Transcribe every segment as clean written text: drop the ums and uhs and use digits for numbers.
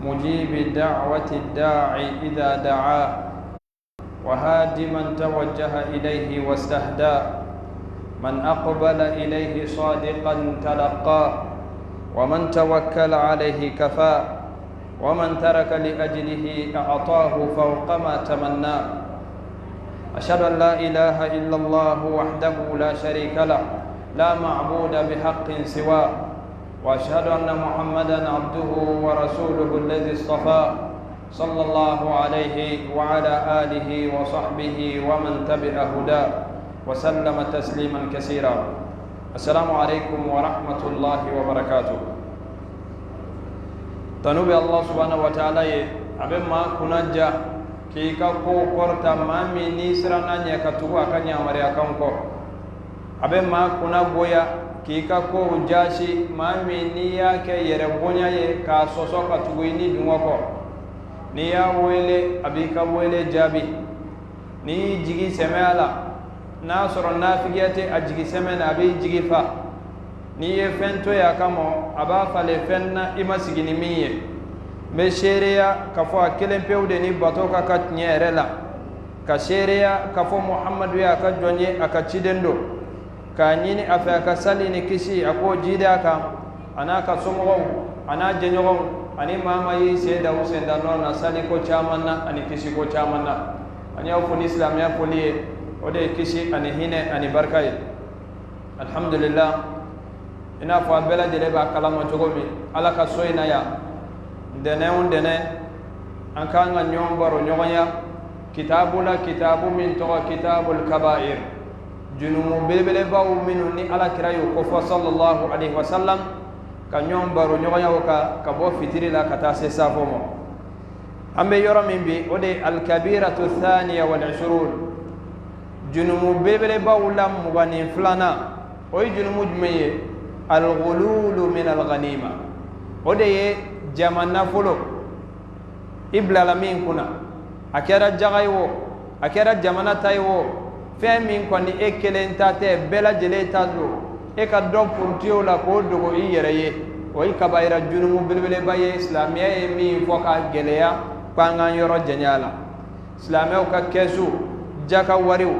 مجيب دعوة الداعي إذا دعاه وهادي من توجه إليه واستهداه من أقبل إليه صادقا تلقاه ومن توكل عليه كفاه ومن ترك لأجله أعطاه فوق ما تمناه أشهد أن لا إله إلا الله وحده لا شريك له لا معبود بحق سواه وأشهد أن محمدا عبده ورسوله الذي اصطفاه صلى الله عليه وعلى آله وصحبه ومن تبع هداه وسلم تسليما كثيرا. السلام عليكم ورحمة الله وبركاته. تنوبي الله سبحانه وتعالى أبما كنجا كيكا كو كورتا مامي نيسرانا نيكتوغا كنيا مريا كنكو أبما كنا بويا kika ko jashi mami niya ke yere bonya ye ka soso ka tuguini dunwako niya wele abika wele jabi ni jigi semala na soro na figiyate ajigi semena abi jigi fa ni ye fento ya kamo aba fale fenna imasigini miye me sheria ka fo akelen pewde ni batoka ka nyerela ka sheria ka fo muhammadu ya ka jonye aka cidendo kanyini afa ka salini kishi ako jida ka anaka somo ana jenyo ani mama yi seda usenda no na sali ko chamanna ani kishi ko chamanna ani au funi islam ya fuli ode kishi ani hine ani barkai alhamdulillah ina fa bela jele ba kalama jogomi ala ka soina ya dene an kan ga nyombaro nyogonya kitabu min to kitabul kaba'ir junumu belebele baw minu ni ala kirayo ko fa sallallahu alaihi wasallam ka nyom baro nyoya ka bo fitiri la kata se safo mo ambe yoro min bi ode al kabiratu thaniya wal 20 junumu belebele baw lam mugani flana oy junumu jumeye al ghulul min al ghanima ode ye jamanna fulo ibla lamin kuna akera jagaywo akera jamana taywo femi kwani ekelentate bela jeleta do e ka do purtiyo la ko dogo iyereye o ikabaira junumu belbele baye islamiya e mi foka geleya panga yoro jenyala islamiya ka kesu jaka wariu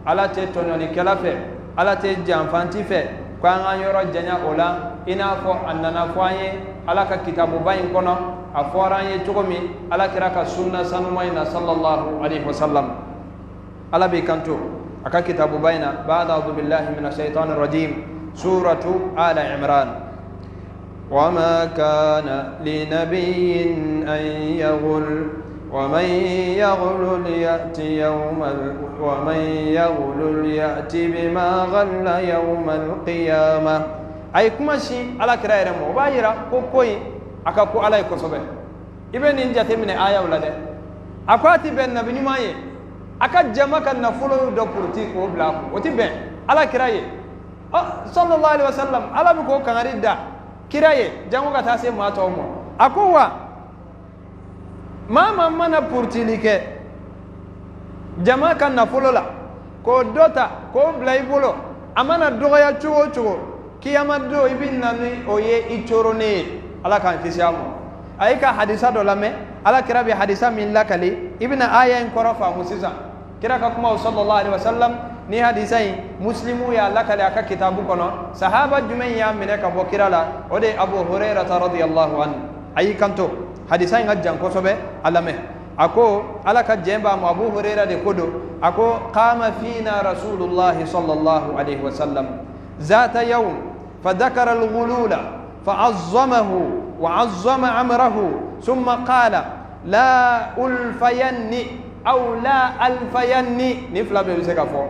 ala te tononi kelafe ala te janfanti fe panga yoro jenya ola ina fo annana foye ala ka kitabu bayin kono aforanye tugomi ala kiraka sunna sanumayna sallallahu alaihi wasallam ala be kanto aka kitabu baina ba'da a'udhu billahi minash shaitanir rajim suratu ala imran wama kana linabiyyin an yaghul ومن يغلل يأتي بما غل يوم القيامة أي كمشي على كراير مو بايرا كوكوي أكاكو على كوسبه إبن إن جت من آية ولا ده أكواتي بين نبني ماي أكاد جماعة نفولو دكتورتي كوبلا وتبين على كراير صلى الله عليه وسلم على بكو كناري دا كراير جماعة تاسي ما تومو أكوا mama mana purtilike jama kan na folola ko dota ko blaibolo amana doya chuo chuo kiyama do ibin nani oye ichorone ala kan kisiamo aika hadisa do lame ala kirabi hadisa min lakali ibn aya en korofa musisa kira ka kuma sallallahu alaihi wasallam ni hadisai muslimu ya lakali aka kitabu kono sahaba jumayya minaka bokirala ode abu hurairah radhiyallahu an ayi kanto hadisa nga janko sobe alame ako alaka jemba mu abu huraira de kodo ako qama fina rasulullah sallallahu alaihi wasallam zata yawm fadhakara al-ghulula fa'azzamahu wa'azzama amrahu thumma qala la ulfayanni aw la alfayanni ni flabe se ka fo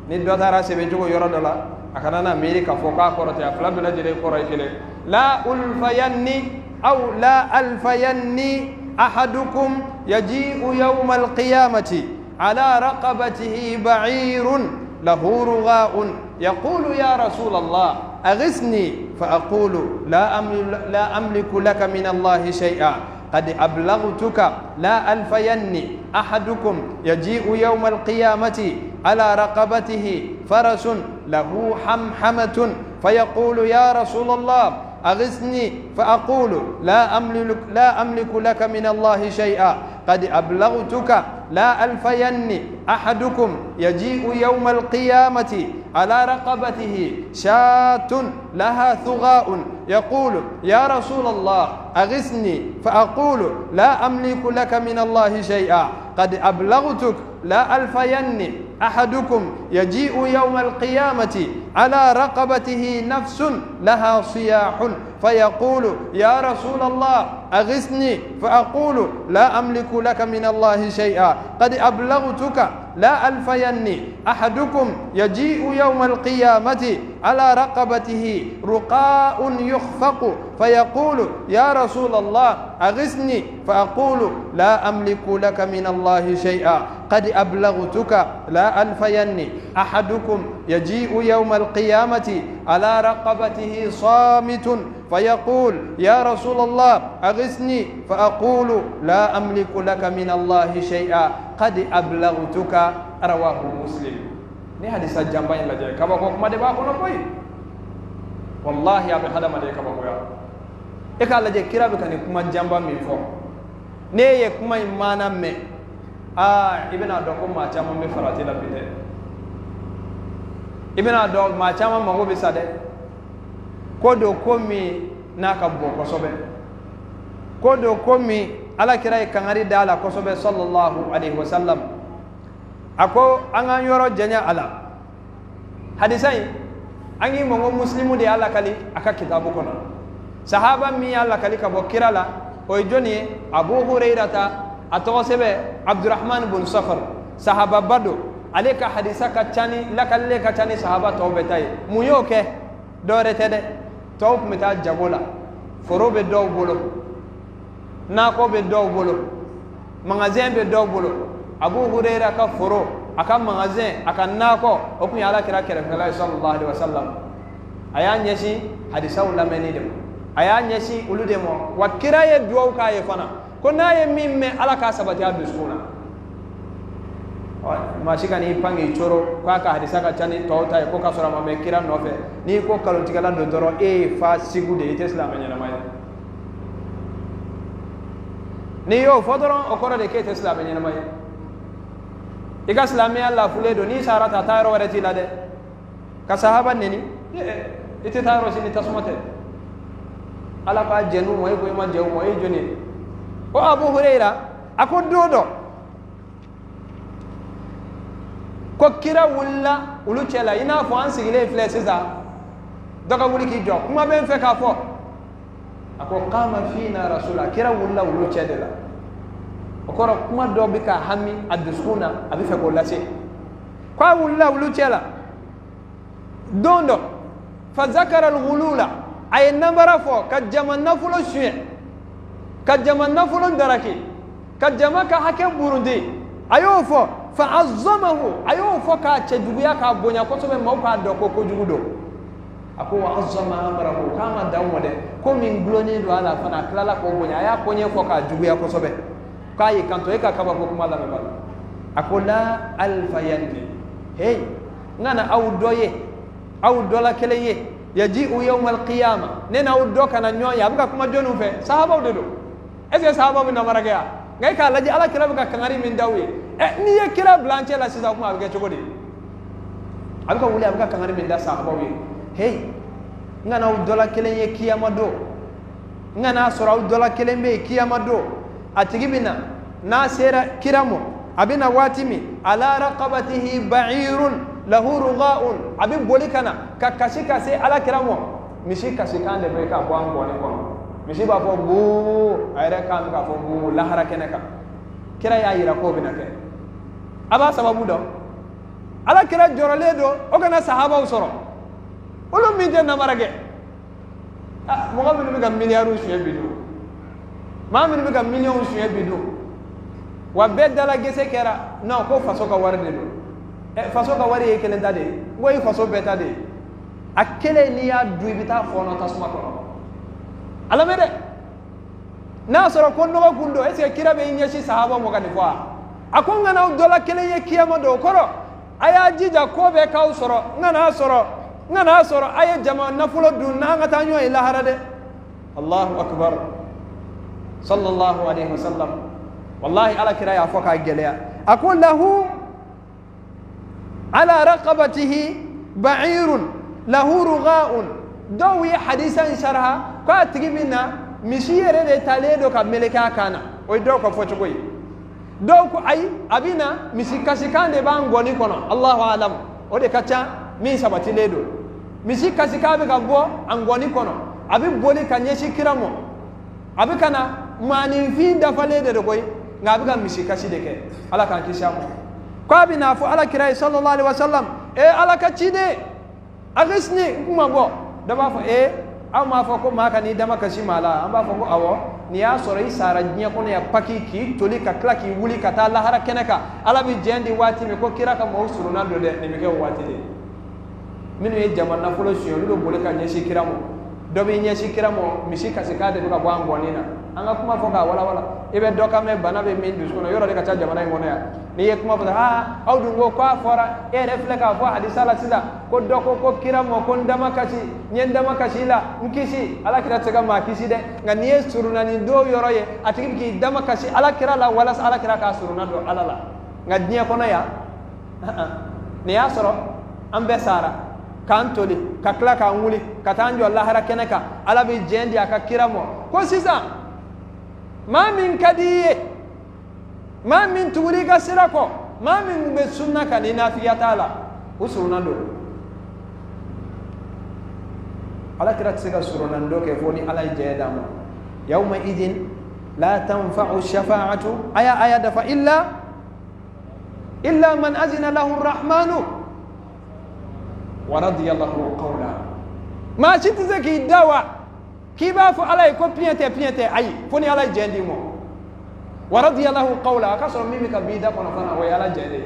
ni dotara se be jogo yoro dola akana na meri ka fo ka korota flabe la jere koray kele la ulfayanni أو لا ألفيني أحدكم يجيء يوم القيامة على رقبته بعير له رغاء يقول يا رسول الله أغثني فأقول لا أملك لك من الله شيئا قد أبلغتك لا ألفيني أحدكم يجيء يوم القيامة على رقبته فرس له حمحمة فيقول يا رسول الله أغثني فأقول لا أملك لك من الله شيئا قد أبلغتك لا ألفين أحدكم يجيء يوم القيامة على رقبته شاة لها ثغاء يقول يا رسول الله أغثني فأقول لا أملك لك من الله شيئا قد أبلغتك لا ألفين أحدكم يجيء يوم القيامة على رقبته نفس لها صياح فيقول يا رسول الله أغثني فأقول لا أملك لك من الله شيئا قد أبلغتك لا ألفين أحدكم يجيء يوم القيامة على رقبته رقاء يخفق فيقول يا رسول الله أغثني فأقول لا أملك لك من الله شيئا قد أبلغتك لا ألفين أحدكم يجيء يوم القيامة على رقبته صامت فيقول يا رسول الله أغثني فأقول لا أملك لك من الله شيئا قد أبلغتك رواه مسلم. Ni hadisa jamba yin laje kaba ko kuma de ba ko no koy wallahi ya be hada ma de kaba ko ya e ka laje kira be kan kuma jamba mi fo ne ye kuma imana me ibina do ko ma chama me farati la bide ibina do ma chama ma go be sade ko do ko mi na ka bo ko sobe ko do ko mi ala kira e kangari dala ko sobe sallallahu alaihi wasallam ako anga yoro janya ala hadisai angi mongo muslimu de ala kali aka kitabu kono sahaba mi ala kali ka bokira la o joni abu hurairata ato sebe abdurrahman bin safar sahaba bado aleka hadisa ka chani la kalle ka chani sahaba to betay muyo ke dore tede to meta jagola forobe do bolo na ko be do bolo magazin be do bolo abu huraira ka foro aka magazin aka nako o kun ala kira kira sallallahu alaihi wasallam aya nyesi hadisa ulameni dem aya nyesi ulude mo wa kira ye duwa ka ye fana ko na ye mimme ala ka sabati adu suna ma shika ni pangi choro kwa ka hadisa ka chani to ta ko ka sura ma me kira no fe ni ko kalon tigala do doro e fa sigude ite islam nyana mai ni yo fodoro o kora de ke islam nyana mai iga islami Allah fuledo ni sarata tayro warati lade ka sahaba neni ite tayro sini tasumate ala ka jenu moy ko ma jew moy joni o abu huraira ako dodo ko kira wulla ulu chela ina fo an sigile flesiza doka wuli ki jo kuma ben fe ka fo ako qama fina rasula kira wulla ulu chedela okoro kuma do bi ka hami aduskuna abi fe ko lase kwa wulla ulu chela dondo fa zakara al-ghulula ay nambara fo ka jaman nafulo shuye ka jaman nafulo daraki ka jamaka hake burundi ayo fo fa azzamahu ayo fo ka chejuguya ka bonya ko sobe mawka do ko jugudo ako wa azzama amrahu kama dawode ko min gloni do ala fana klala ko bonya ya ko nye fo ka juguya ko sobe kai kanto e ka kaba ko kuma la be bal ako la alfa yanni hey ngana aw doye aw dola keleye yaji'u yawm al-qiyamah nena aw do kana nyoya buka kuma jonu fe sahaba de do est-ce sahaba min namara ga ngai ka laji ala kira buka kangari min dawi ni ye kira blanche la sisa kuma abuka chogodi abuka wuli abuka kangari min da sahaba wi hey ngana aw dola keleye kiyama do ngana sura aw dola kelembe kiyama do atigibina na sera kiramo abina watimi ala raqabatihi ba'irun lahu rughaun abi bolikana kakashika se ala kiramo mishi kashika de be ka bo an boni ko mishi ba fo bu ayre kan ka fo bu lahara keneka kira ya yira ko binake aba sababu do ala kira jorole do o kana sahaba usoro ulum min janna marage mo ga min ga milyaru shuye bidu ma min bi ga million shuye bidu wa bedala gese kera no ko faso ka warde do faso ka wari ekele dade woy faso beta de akele ni ya duibita fono tasuma ko alamede na soro ko no gundo ese kira be nyeshi sahaba mo kan fo akonga na dola kele ye kiyama do koro aya jija ko be ka usoro ngana soro aye jama na fulo dun na ngata nyo ila harade Allahu akbar sallallahu alaihi wasallam wallahi ala kira ya foka gelea aqul lahu ala raqabatihi ba'irun lahu rugha'un dawi hadisan sharha ka tigibina misiyere de taledo ka meleka kana o do ko fotogoy do ko ay abina misikasikande ba ngoni kono Allahu alam o de kacha min sabati ledo misikasikabe ka bo angoni kono abi boli kanyeshi kiramo abi kana mani finda falede do koy ngabi kan misikasi de ke ala kan kishamu ko abi na fu ala kirai sallallahu alaihi wasallam ala ka chide agisni kuma bo da ba fa aw ma fa ko ma kan ni dama kashi mala amba fa ko awo ni ya sorai sara nya ko ya pakiki toli ka klaki wuli ka ta lahara kenaka ala bi jendi wati me ko kira ka mo suruna do de ni me ke wati de minu ye jamana folo siyo do bole ka nyeshi kiramo do be nyeshi kiramo mishika sikade do ka bwango nina anga kuma foka wala ibe doka me bana be min dus kono yoro de ka cha jamana ngone ya ni ye kuma foka au du ngo kwa fora refleka fo hadisala sida ko doko ko kiramo ko ndama kashi nyendama kashi la nkisi ala kira tega ma kisi de ngani ye suruna ni do yoro ye atiki ki dama kashi ala kira la wala ala kira ka suruna do ala la ngadnya kono ya ni ya soro ambe sara kantoli kakla ka nguli katanjo Allah hara keneka ala bi jendi aka kiramo ko sisa ma min kadiye ma min turi ka sirako ma min be sunna kan inafiya taala usuruna do ala kirat sika suruna do ke foni ala jeedama yawma idin la tanfa'u shafa'atu aya dafa illa man azina lahu arrahmanu ورضي الله قولا ما شئت زكي دوا كيبا فو علي كو بينتي اي فوني علي جندي مو ورضي الله قولا كسر ميمي كبيدا كنا فنا ويا على جندي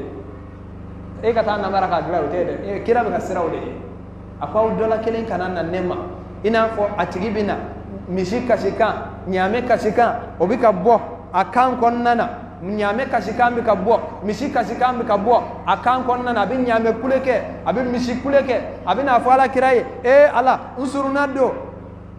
اي كتا نمرا كدلاو تيد اي كيرا بكسراو دي اكو دولا كلين كاننا نيما ina fo atigibina mishika shika nyame kashika obika bo akan konnana nyame kashikambi ka bo mishika shikambi ka bo akan konnana abin nyame kuleke abin mishikuleke abin afala kiraye ala usuruna do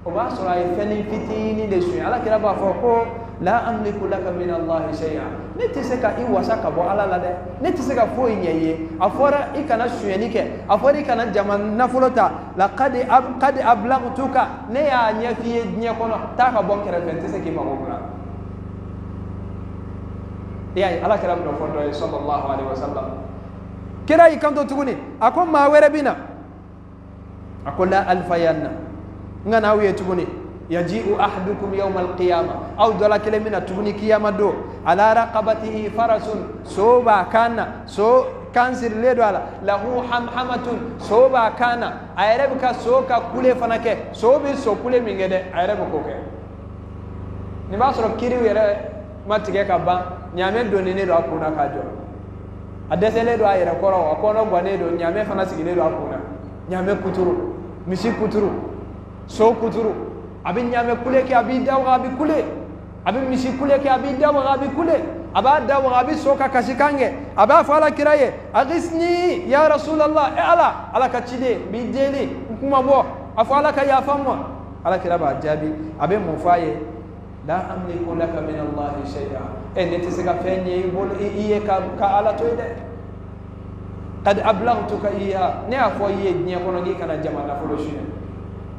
o ba so ay feni fitini de su ala kira ba fo ko la amliku laka min Allah shay'a neti seka iwasaka bo ala la de neti seka fo nyeye afora ikana suyenike afora ikana jaman nafulota laqad qad ablaghtuka ne ya nyafiye nyakono taka bon kere fenti seki ma ngura ya ala kira do fondo sallallahu alaihi wasallam kira ikanto tuguni akon ma were bina akola alfayanna ngana wiye tuguni yaji'u ahadukum yawm alqiyamah aw dala kelemina tuguni kiyama do ala raqabatihi farasun soba kana so kansir ledo ala lahu hamhamatun soba kana ayrebka soka kule fanake sobi so kule mingede ayrebko ke ni basro kiri were matige ka ba nyame do ne do akuna ka jo adesele do ayere koro akono gwane do nyame fana sigile do akuna nyame kuturu misi kuturu so kuturu abin nyame kule ke abi dawa abi kule abin misi kule ke abi dawa abi kule aba dawa abi soka kashikange aba fala kiraye agisni ya rasulullah ala kachide bi jeli kuma bo afala ka ya famwa ala kiraba jabi abin mufaye la amliku laka min Allah shay'a neti sika fenye bol iye ka ala toide qad ablaghtuka iya ne afo iye nya kono gi kana jamana folo shine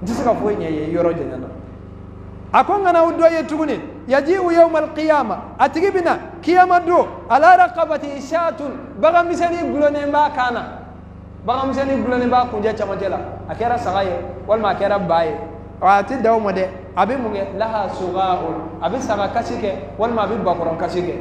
nti sika fo nye yoro jenana akonga na udoye tuguni yaji'u yawm al-qiyamah atigibina kiyama do ala raqabati shatun baga misani glone mba kana baga misani glone mba kunja chamatela akera sagaye wal ma akera baye wati daw mode abi munge laha sugaun abi saga kashike wal ma abi bakoron kashike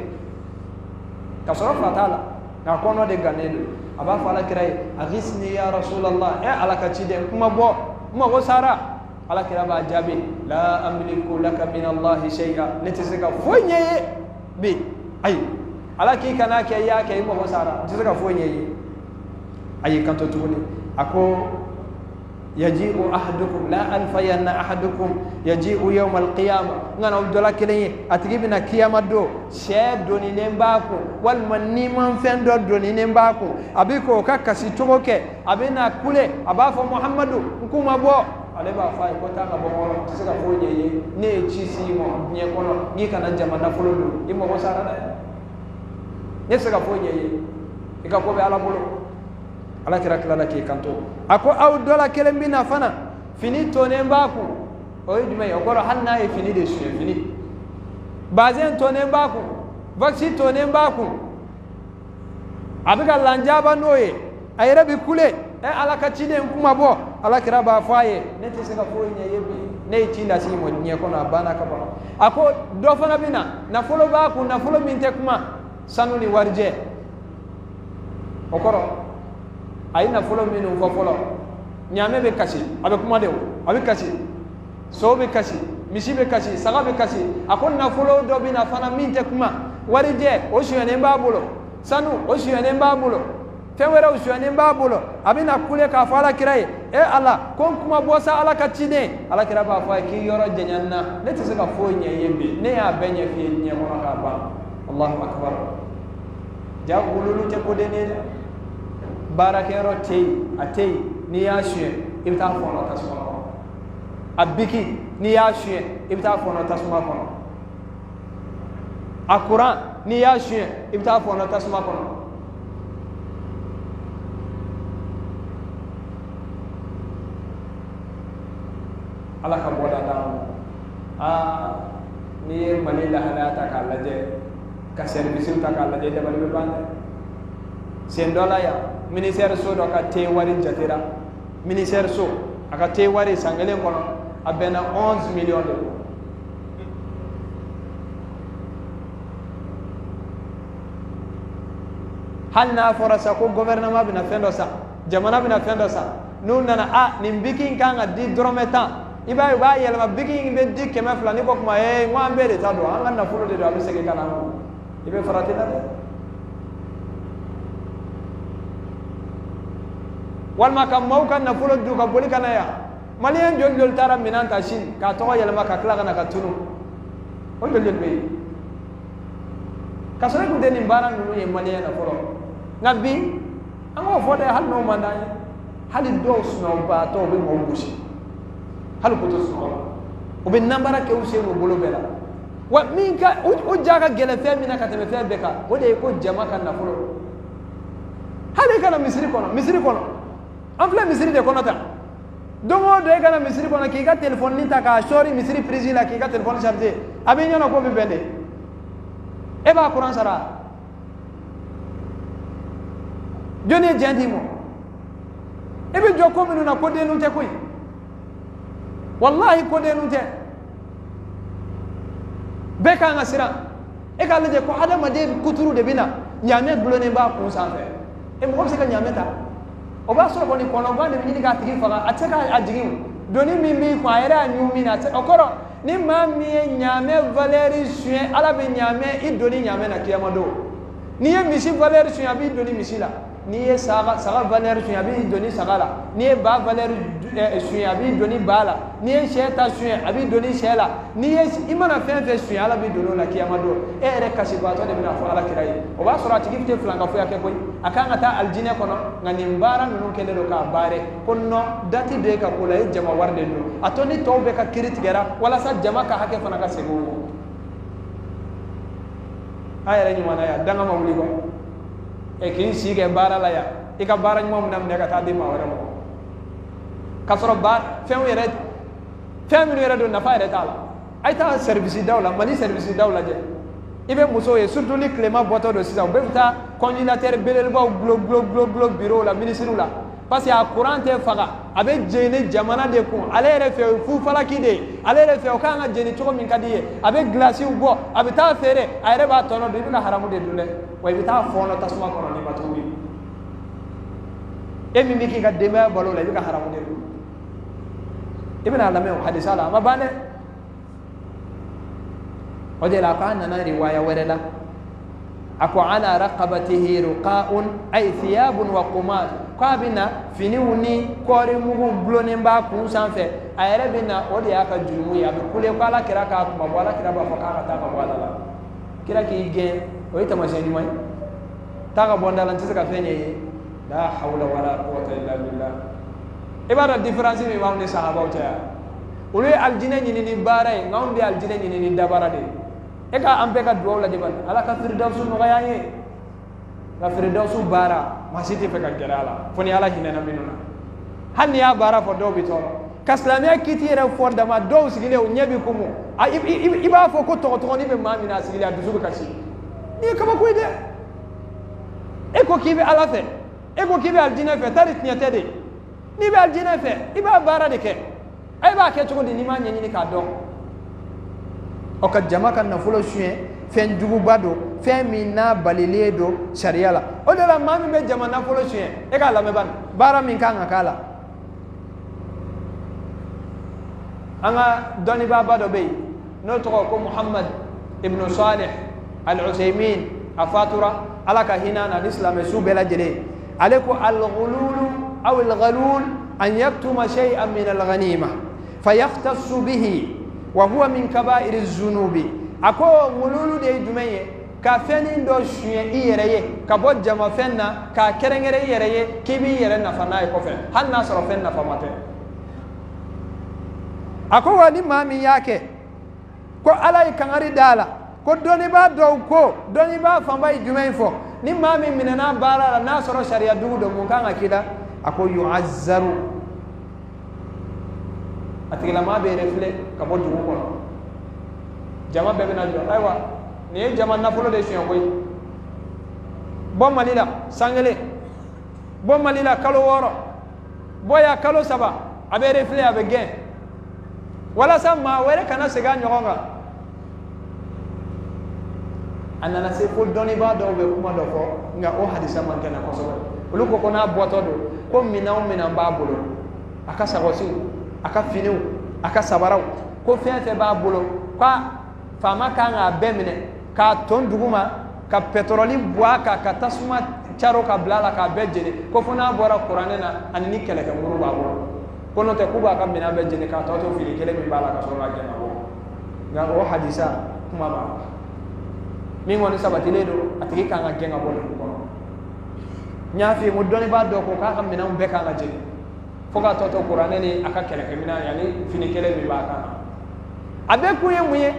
kasoro fatala na kono de ganedo aba fala kirai agisni ya rasulullah ala kachide kuma bo mo sara ala kiraba jabi la amliku laka min Allah shay'a nitisika fonye bi ay ala ki kana ke ya ke mo sara nitisika fonye ay kanto tuni ako yaji'u ahadukum la alfayanna ahadukum yaji'u yawm alqiyamah ngana udola kelenye atigibina kiyama do shedo ni nembako wal manni man fendo do ni nembako abiko kakasi toke abina kule abafo muhammadu nkuma bo ale b'a fɔ a ye ko taa ka bɔ kɔnɔ tɛ se ka foyi ɲɛ ye ne ye ci si ma diɲɛ kɔnɔ n'i kana jama nafolo don i mago sara dɛ ne tɛ se ka foyi ɲɛ ye i ka ko bɛ ala bolo ala kira tilala k'i kanto a ko aw dɔ la kelen bɛ na fana fini tonnen b'a kun o ye jumɛn ye o kɔrɔ hali n'a ye fini de suɲɛ fini bazɛn tonnen b'a kun vaccine tonnen b'a kun a bɛ ka lanjaba n'o ye a yɛrɛ bɛ kule ala ka ciden kuma bɔ ala kira b'a fɔ a ye ne tɛ se ka foyi ɲɛ ye bi ne ye ci lase ma diɲɛ kɔnɔ a banna ka ban a ko dɔ fana bɛ na nafolo b'a kun nafolo min tɛ kuma sanu ni warijɛ o kɔrɔ a ye nafolo minnu fɔ fɔlɔ ɲaamɛ bɛ kasi a bɛ kuma de o a bɛ kasi so bɛ kasi misi bɛ kasi saga bɛ kasi a ko nafolo dɔ bɛ na fana min tɛ kuma warijɛ o sonyɛnen b'a bolo sanu o sonyɛnen b'a bolo fɛn wɛrɛw sonyɛnen b'a bolo a bɛ na kule k'a fɔ ala kira ye ala ko n kuma bɔ sa ala ka ciden ala kira b'a fɔ a ye k'i yɔrɔ janya n na ne tɛ se ka foyi ɲɛ ye bi ne y'a bɛɛ ɲɛ f'i ye diɲɛ kɔnɔ k'a ban Allahu akbar ja wululu tɛ ko den ye dɛ baarakɛyɔrɔ tɛ yen a tɛ yen n'i y'a suyɛn i bɛ taa fɔɔnɔ tasuma kɔnɔ a biki n'i y'a suyɛn i bɛ taa fɔɔnɔ tasuma kɔnɔ a kuran n'i y'a suyɛn i bɛ taa fɔɔnɔ tasuma kɔnɔ ala ka bɔda d'an ma n'i ye Mali lahalaya ta k'a lajɛ ka service ta k'a lajɛ dabali bɛ ban dɛ sen dɔ la yan ministère so dɔ ka te wari jatera ministère so a ka te wari san kelen kɔnɔ a bɛnna 11 millions de ma hali n'a fɔra sa ko gouvernement bɛna fɛn dɔ san jamana bɛna fɛn dɔ san n'u nana nin biki in kan ka di dɔrɔmɛ 10 i b'a ye u b'a yɛlɛma biki in bɛ di 200 ni ko kuma n ko an bɛɛ de ta don an ka nafolo de don a bɛ segin ka na i bɛ farati la dɛ walima ka maaw ka nafolo dun ka boli ka na yan maliyɛn joli joli taara minɛn ta Chine k'a tɔgɔ yɛlɛma ka tila ka na ka tunu o joli joli bɛ yen ka sɔrɔ i tun tɛ nin baara ninnu ye maliyɛn na fɔlɔ nka bi an k'o fɔ dɛ hali n'o man d'an ye hali dɔw sunɔgɔbaatɔ u bɛ maaw gosi hali k'o to sunɔgɔ la u bɛ nanbara kɛ u sen n'u bolo bɛɛ la wa min ka o ja ka gɛlɛn fɛn min na ka tɛmɛ fɛn bɛɛ kan o de ye ko jama ka nafolo hali i kana misiri kɔnɔ an filɛ misiri de kɔnɔ tan don o don e kana misiri kɔnɔ k'i ka telefɔni ta k'a sɔɔri misiri prise la k'i ka telefɔni charger a b'i ɲɛna ko bɛ bɛn de e b'a kuran sara jɔnni ye diɲɛ d'i ma e bɛ jɔ ko minnu na ko denninw tɛ koyi wallahi ko denninw tɛ bɛɛ kan ka siran e k'a lajɛ ko adamaden kuturu de bɛ na ɲaamɛ dulonnen b'a kun sanfɛ e mɔgɔ bɛ se ka ɲaamɛ ta o b'a sɔrɔ kɔni kɔnɔguwan de bɛ ɲini k'a tigi faga a tɛ se k'a jigin doni min b'i kun a yɛrɛ y'a ɲu min na o kɔrɔ ni maa min ye ɲaamɛ valeur suɲɛ ala bɛ ɲaamɛ i doni ɲaamɛ na kiyama don n'i ye misi valeur suɲɛ a b'i doni misi la n'i ye saga valeur suɲɛ a b'i doni saga la n'i ye ba valeur suɲɛ a b'i doni ba la n'i ye sɛ ta suɲɛ a b'i doni sɛ la n'i ye i mana fɛn fɛn suɲɛ ala b'i doni o la kiyama don e yɛrɛ kasibaatɔ de bɛna fɔ ala kira ye o b'a sɔrɔ a tigi tɛ filankafoya kɛ koyi a kan ka taa alijinɛ kɔnɔ nka nin baara ninnu kɛlen don k'a baare ko non dati de ka ko la e jama wari de don a to ni tɔw bɛ ka kiri tigɛra walasa jama ka hakɛ fana ka segin o ma a yɛrɛ ɲuman yan danga ma wuli kɔ e k'i si kɛ baara la yan i ka baara ɲuman minɛ ka taa di maa wɛrɛ ma ka sɔrɔ fɛn minnu yɛrɛ don nafa yɛrɛ t'a la a ye taa service daw la Mali service daw lajɛ i bɛ musow ye surtout ni tilema bɔtɔ don sisan u bɛɛ bɛ taa congélateur belebelebaw gulo bureau la ministre la parce que a courant tɛ faga a bɛ jeni jamana de kun ale yɛrɛ fɛ o ye fufalaki de ye ale yɛrɛ fɛ o kan ka jeni cogo min ka di ye a bɛ glaciw bɔ a bɛ taa feere a yɛrɛ b'a tɔnɔ dun i bɛ ka haramu de dun dɛ wa i bɛ taa fɔɔnɔ tasuma kɔnɔ n'i ma tuubi e min bɛ k'i ka denbaya balo la i bɛ ka haramu de dun i bɛna lamɛn o hadisa la a ma ban dɛ o de la a ko an nana riwaya wɛrɛ la a ko ala raqabatihi ruqa'un ay thiyabun wa qumat ko a bɛ na finiw ni kɔɔri mugu gulonnen b'a kun sanfɛ a yɛrɛ bɛ na o de y'a ka jurumu ye a bɛ kule ko ala kira k'a kuma bɔ ala kira b'a fɔ k'a ka taa ka bɔ ala la kira k'i gɛn o ye taamasiyɛn ɲuman ye taa ka bɔ n da la n tɛ se ka fɛn ɲɛ ye la hawla wala quwwata illa billah ibara difference mi wa ni sahaba o ta ulu aljina ni ni bara e ngam bi aljina ni ni dabara de e ka ambe ka duwa la deban ala ka firdausu no gayaye ka firdausu bara masiti fe ka gerala foni ala hinena minuna hanni ya bara fo do bi toro kaslamiya kiti era for dama do sigile o nyabi kumu iba fo ko to ni be mamina sigile adusu ka si ni kama ko ide e ko kibe ala fe e ko kibe aljina fe tarit nyate de ni be aljina fe iba bara de ke ay ba ke to ni ma nyanyi ni ka do o ka jama kan na fulo suye fen jugu bado fen mi na balile do sharia la o de la mami be jama na fulo suye e ka la me ban bara min kan akala anga doni baba do be no to ko Muhammad ibn Salih al-Uthaymin afatura alaka hinana l'islam subela jele alako al-ghulul aw al-ghalul an yaktuma shay'an min al-ghanima fayakhtassu bihi wa huwa min kaba'ir az-zunubi ako ghulul de dumeye ka feni ndo shuye iyereye ka bo jama fenna ka kerengere iyereye kibi yere na fana ko fe hanna soro fenna famate ako wani mami yake ko alay kangari dala ko doni ba do ko doni ba famba jumay fo ni mami minana bara na soro sharia dugu do mun kan akida ako yu'azzaru atigila ma be refle ka bo dugu ko jama be na jo aywa ni jama na fulo de shion koy bo malila sangele bo malila kalo woro boya kalo saba abe refle abe gen wala sama were kana sega nyogonga anana se fo doni ba do be kuma do ko nga o hadisa man kana ko so ulu ko kona boto do ko minaw mina ba bolo aka sagosi aka finiw aka sabaraw ko fefe ba bolo kwa fama kanga bemine ka ton duguma ka petroli bua ka tasuma charo ka blala ka bejene ko fona bora qur'anena anini kele ka muru ba bolo kono te kuba ka mina be jene ka to fili kele mi bala ka so la jena bo nga o hadisa kuma ba mi ngoni sabati ledo atiki ka nga genga bo ko nyafi mo doni ba do ko ka mina umbe ka nga jene foga to qur'ane ni aka kele ke mina yani fini kele mi ba ka abe kuye muye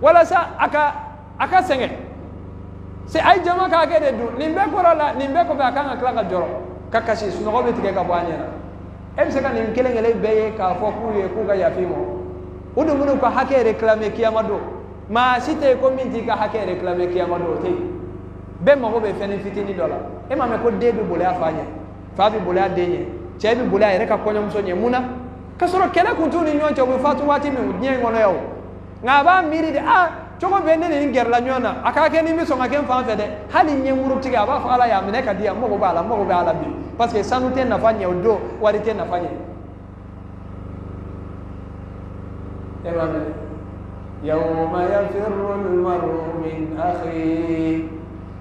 wala sa aka senge se ay jama ka ke de du nimbe ko la nimbe ko ba ka nga kala ka joro kakashi suno go be tike ka bo anyana emse kan nim kelengele beye ka fo ku ye ku ga yafimo udu munu ko hake réclamer kiyamado ma site ko minti ka hake réclamer kiyamado te be mo be feni fitini dola e ma me ko debi bole afanya fa bi bole adenye che bi bole ayre ka konyo msonye muna kasoro kele kuntuni nyoncho bu fatu wati mi nye ngono yawo ngaba miri de choko bende ni ngerla nyona akake ni miso ngakem fa fede hali nye muru tiga aba fa ala ya mine ka dia mo ba ala bi parce que ça nous tient nafanya odo warite nafanya yawma yafirru al-mar'u min akhi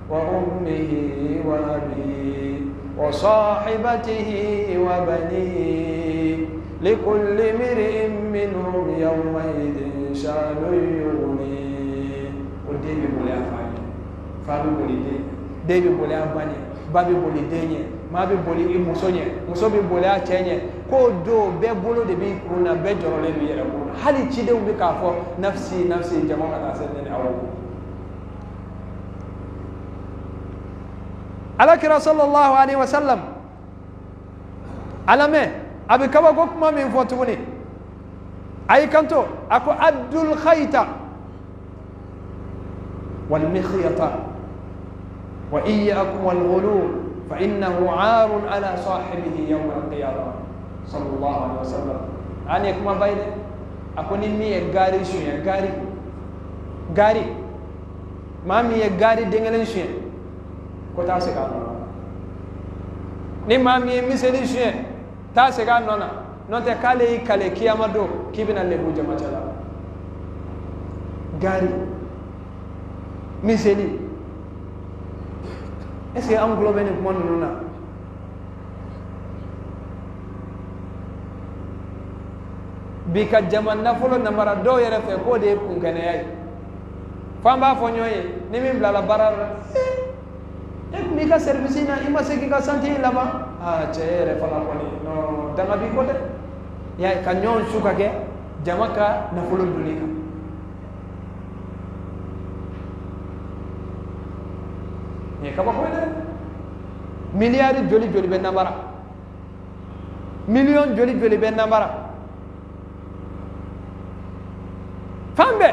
wa ummihi wa abihi wa sahibatihi wa banihi likulli mir'in minhum yawma idhin sha'nun yughni debi bole afanye fabi bole de debi bole abanye babi bole denye mabi bole imusonye musobi bole achenye ko do be bolo de bi kuna be jorole bi yere ko hali chide umbi ka fo nafsi jama ka tasene awu alakira sallallahu alaihi wasallam alame abi kaba ko kuma min fotuni ay kanto ako addul khayta والمخيطة وإياكم والغلول فإنه عار على صاحبه يوم القيامة صلى الله عليه وسلم أنا كما بايد أكون مي غاري شوية غاري ما مي غاري دينغلن شوية كوتا سكان ni ما مي مسلي شوية تا سكان نونا نوتة كالي كياما دو كيبنا لبو جمع جلا غاري miseli est-ce que am globe ni mon nuna bi ka jaman na folo na mara do yere fe ko de kun kene ay famba fo nyoye ni min bla la barar et ni duni ka service na ima se ki ka santé lama chere fala ko ni no danga bi ko de ya ka nyon suka ke jamaka na fulo duni ka ye ka ba ko de milliard joli joli be nambara million joli joli be nambara fambe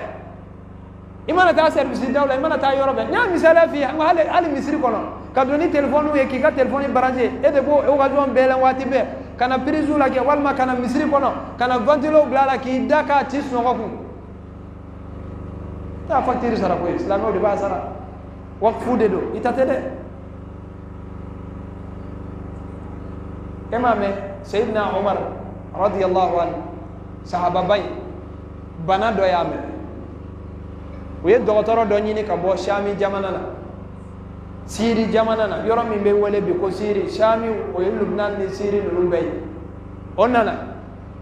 imana ta service dawla imana ta yorobe nya misala fi hali misri kono ka doni telephone ye ki ka telephone branché e de bo e occasion belen wati be kana prise la ke walma kana misri kono kana ventilo glala ki daka tis no ko ta facture sara ko islamo de ba sara waqfu de do itate de imame sayyidina umar radiyallahu anhu sahaba bay bana do yame we docteur do nyini ka bo shami jamana na siri jamana na yoro mi be wole bi ko siri shami o lubnan ni siri no lumbay onana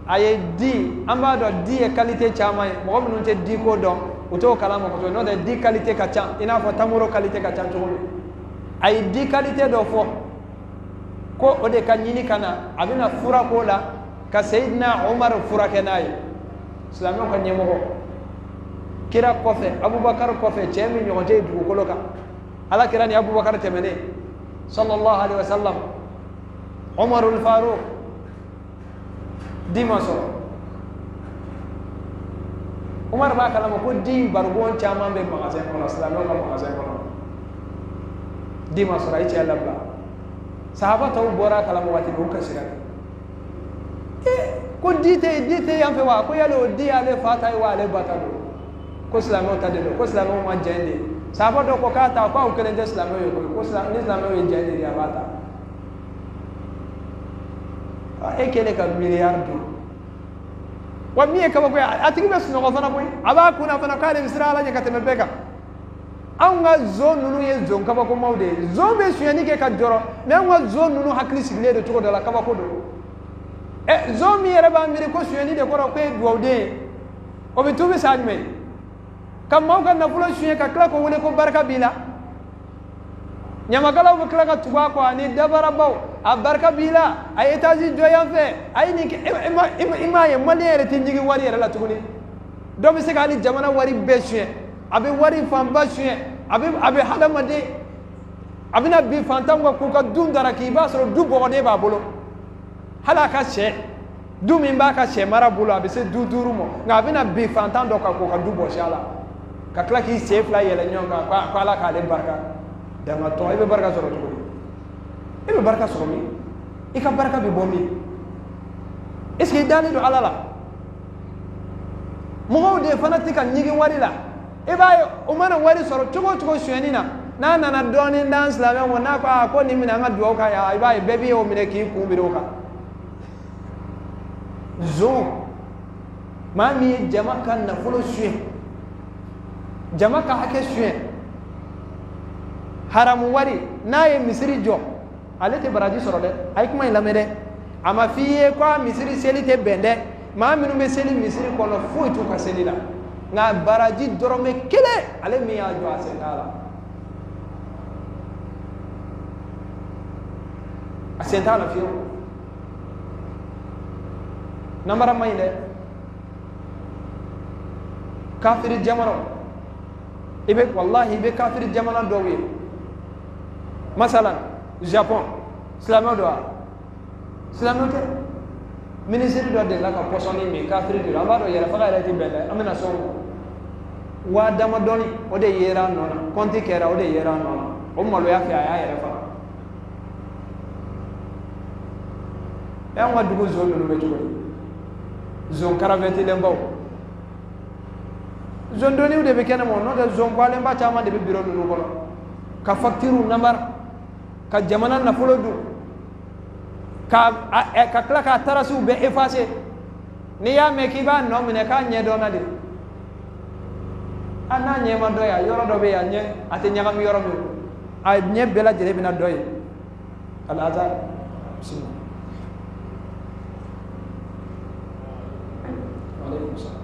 aye di amba do di e qualité chama mo ko non te di ko do o to kala mo ko to no de di qualité ka chan ina fo tamuro qualité ka chan to ay di qualité do fo ko o de kan nyini kana abina fura ko la ka sayyidina umar fura kenay islamo ko nyemo ko kira kofe abubakar kofe chemi nyoje du ko loka ala kira ni abubakar temene sallallahu alaihi wasallam umar al faruq dimaso umar ba kala ko di bargon chama be magasin ko islamo ko magasin ko dimaso rai cha labba sahaba taw bora kala mo wati ko kasira ko dite yam fe wa ko yalo di ale fatai wa ale batado ko islamo tade ko islamo ma jende sahaba do ko kata ko kelen de islamo yo ko islamo yo jende ya bata e kele ka miliardo wa miye ka ko atigi bes no fana boy aba kuna fana kale misra ala nya kateme beka anga zone nunu ye zone ka ko mawde zone be suyani ke ka joro me anga zone nunu hakli sigle de to do la ka ko do e zone mi yere ba mi ko suyani de ko ro ko duwde o be tubi sajme kam maw kan na fulo suye ka kla ko wole ko barka bila nyama kala ko kla ka tuba ko ani dabara baw a barka bila ay etaji joyan fe ay ni ima ye maliere tinjigi wari yere la tuguni do mi se ka ali jamana wari be suye abe wari famba suye abe halama de abina bi fantam ko ka dun dara ki ba soro du bo de ba bolo hala ka she du min ba ka she mara bolo abe se du duru mo ngabina bi fantam do ka ko ka du bo shala ka kla ki sef la yele nyonga ko ala ka le barka dama to ibe barka soro to ibe barka soro mi ika barka bi bomi est-ce que dali do alala mo de fanatika nyigi warila e bayo o mana wari soro tugo shuenina na doni dance la me wona ko ni mina nga duo ka ya ibaye bebi o mine ki ku biro ka zo mami jama kan na fulo shue jama ka hake shue haramu wari naye misiri jo alete baraji soro de ay kuma ilamede ama fiye kwa misiri selite bende ma minu be seli misiri kono fuitu ka selila nga baraji dorome kele ale mi ya jo asentala fiyo namara mayde kafiri jamano ibe wallahi ibe kafiri jamano dowi masalan Japon islamo do te ministre do de la ka posoni mi kafiri do amado yera faga reti bele amina so wa dama doni o de yera nona konti kera o de yera nona o malo ya fi aya yera fa ya wa dugo zone no meto zone karaveti lembaw zone doni o de be kenamo no de zone kwa lemba chama de be biro no ko ka facture number ka jamana na folo du ka kla ka tarasu be effacer ni ya me ki ba no mine ka nye do na de ana nye ma do ya yoro do be ya nye ate nya kam yoro mi a nye bela jere bina do yi al azan bismillah wa alaikum salam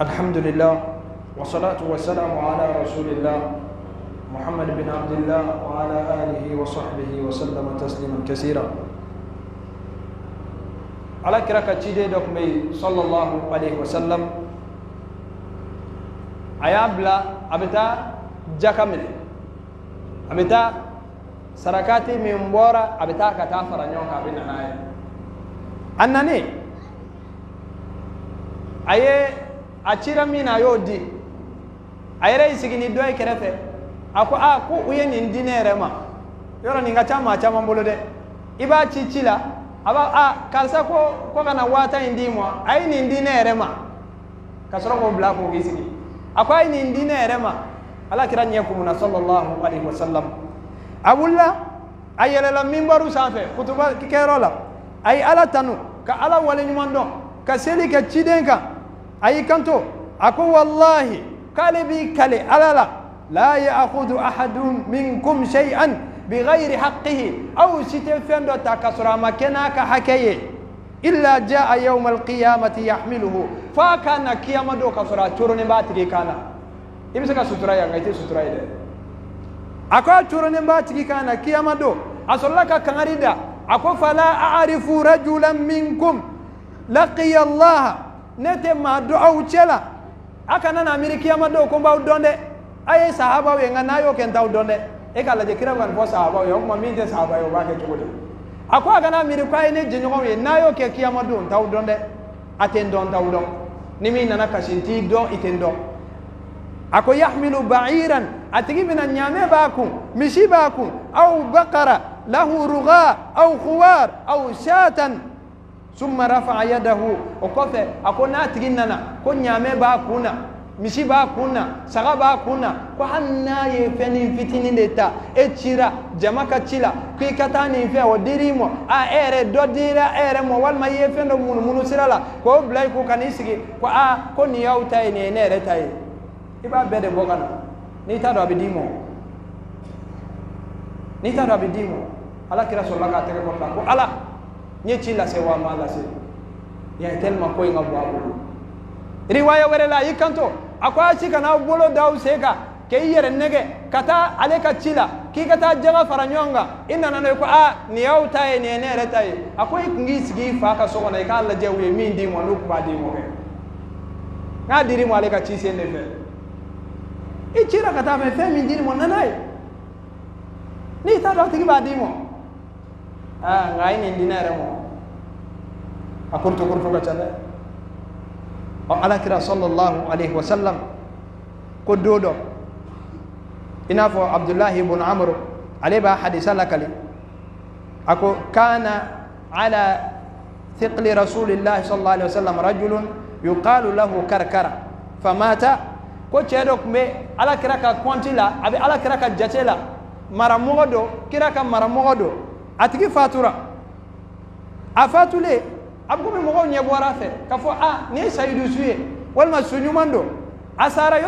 الحمد لله والصلاة والسلام على رسول الله محمد بن عبد الله وعلى آله وصحبه وسلم تسليما كثيرا. على كراكا تشيدي دوكمي صلى الله عليه وسلم أيابلا أبتا جاكامل أبتا سركاتي من بورا أبتا كتافر نيوكا بنا ناي أنني أيه أشيرا مين أيودي أيرا يسيجني دوي كرفة ako uye ni ndinere ma yoro ni ngachama chama mbolode iba chichila aba kalsa ko kana wata indimwa ai ni ndinere ma kasoro ko bla ko gisigi ako ai ni ndinere ma ala kiranye ko muna sallallahu alaihi wasallam abulla ayela la mimbaru safe kutuba kikerola ai ala tanu ka ala wale nyumando ka seli ka chidenka ai kanto ako wallahi kale kale alala لا يأخذ أحد منكم شيئا بغير حقه أو ستفند تكسر مكانك حكيه إلا جاء يوم القيامة يحمله فكان كيما دو كسر تورن باتري كان يمسك سترة يا غيتي سترة ده أكو تورن باتري كان كيما دو أصلك كناريدا أكو فلا أعرف رجلا منكم لقي الله نتما دعو تشلا أكنا نامري كيما دو كومباو دونده aye sahaba we ngana yo ken taw donde e kala je kira wan bo sahaba yo kuma min te sahaba yo ba ke chugode akwa kana miri kwa ene jinyo we na yo ke kiyama do taw donde aten don taw don nimi nana kashinti do itendo ako yahmilu ba'iran atigi min nyame baku mishi baku au baqara lahu rugha au khuwar au shatan summa rafa'a yadahu okofe akona atigi nana ko nyame baku na misi ba kunna saga ba kunna ko hanna ye feni fitini deta e chira jamaka chila ki katani fe o dirimo a ere do dira ere mo wal ma ye fendo munu sirala ko blay ko kanisigi ko ko ni yawta ne ne re tay iba bede bogana ni ta do abidimo ala kira sallallahu alaihi wasallam ko ala ni chila se wa mala se ya telma ko inga babu riwaya wala la yikanto akwa chika na bolo daw seka ke yere nege kata aleka chila ki kata jaga faranyonga inna nana ko ni yaw tay ne ne re tay akwa ngi sigi fa ka so na ka alla jewe mi ndi mo lu ba di mo ke nga diri mo aleka chi se ne fe e chira kata me fe mi ndi mo nanai ni ta do tigi ba di mo ngai ni dinare mo akurto ka chale ala kira sallallahu alaihi wasallam ko dodo inafo Abdullah ibn Amr aleba hadisa lakali ako kana ala thiqli rasulillah sallallahu alaihi wasallam rajulun yuqalu lahu karkara famata ko chedo kumbe ala kira ka kontila abi ala kira ka jatela maramodo kira ka maramodo atigi fatura afatule abgo me mogo nye bora fe kafo ni sayyidu suye wal masunyumando asara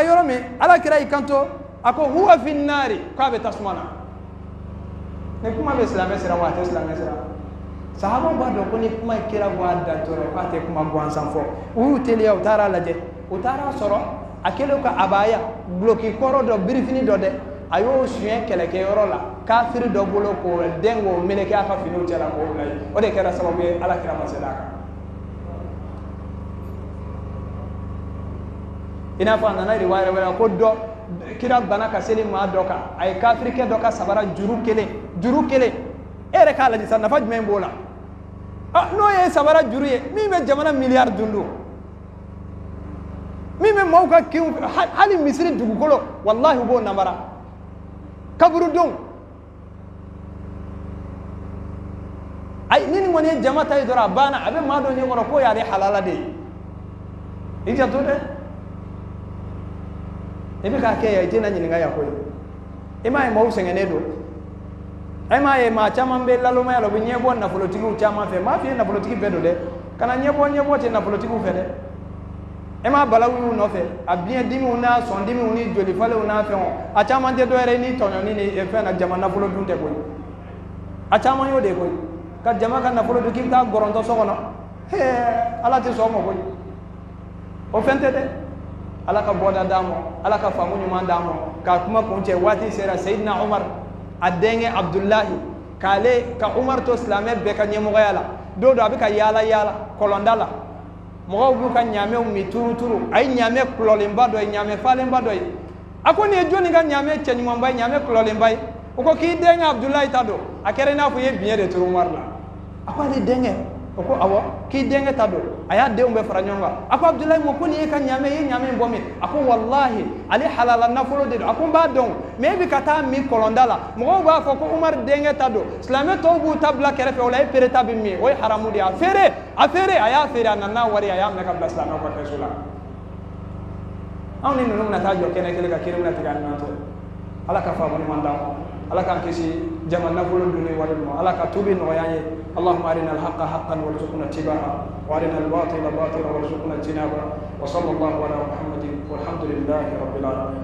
yoromi ala kira ikanto ako huwa fi nari kwa be tasmana ne kuma be islam sira wa islam sira sahaba bado ko ni kuma kira wa da toro pate kuma gwan sanfo u tele utara laje utara soro akelo ka abaya bloki koro do birifini do de ayo suye keleke yorola kafir do bolo ko dengo meleke aka finu tela ko lay o de kera sababu ala kira masala ina fa nana riwaya wala ko do kira bana ka seli ma doka ay kafir ke doka sabara juru kele ere kala di sanna faj men bola no ye sabara juru ye mi me jamana milliard dundu mi me mawka ki hali misri dugukolo wallahi bo namara kaburu dong ay nini woni jamata idora bana abe mado ni ngoro ko yare halala de ija to de ebe ka ke ya jina nyini ngaya ko ima e mo sengene do ay ma e ma chama mbe lalo ma yalo binye bon na politiki u chama fe ma fi na politiki bedo de kana nyebo te na politiki u fe de e ma balawu no fe abien dimi una son dimi uni joli fale una fe on a chama de do ere ni tonyo ni e fe na jama na polo dunte ko a chama yo de ko ka jama kan na polo du kim ta goronto so kono he ala ti so mo ko o fente de ala ka boda damo ala ka famu nyuma damo ka kuma kunce wati sera sayyidina umar adenge abdullahi kale ka umar to islame be ka nyemo yala do abika yala kolondala mo bu ka nyame mi turu ay nyame klolimba do nyame falemba do akoni e joni ga nyame chenyi mwamba nyame klolimba ko ki denge abdullahi tado akere na fu ye bien de turu umar la akwani denge ko awo ki denge tado aya de umbe faranyonga ako abdullahi mo koni e ka nyame ye nyame mbomi ako wallahi ali halala na folo de ako ba don me bi kata mi kolondala mo ba fo ko umar denge tado islame to bu tabla kere fe wala e pere tabi mi o haramu di afere aya fere anana wari aya me ka bla islame ko kesula awni no na tajo kene kele ka kire na tiga na to ala ka fa mo manda ala kan kisi jaman na folo duni wala mo ala ka tubi no yaye اللهم أرنا الحق حقا وارزقنا اتباعه وأرنا الباطل باطلا وارزقنا اجتنابه وصلى الله على محمد والحمد لله رب العالمين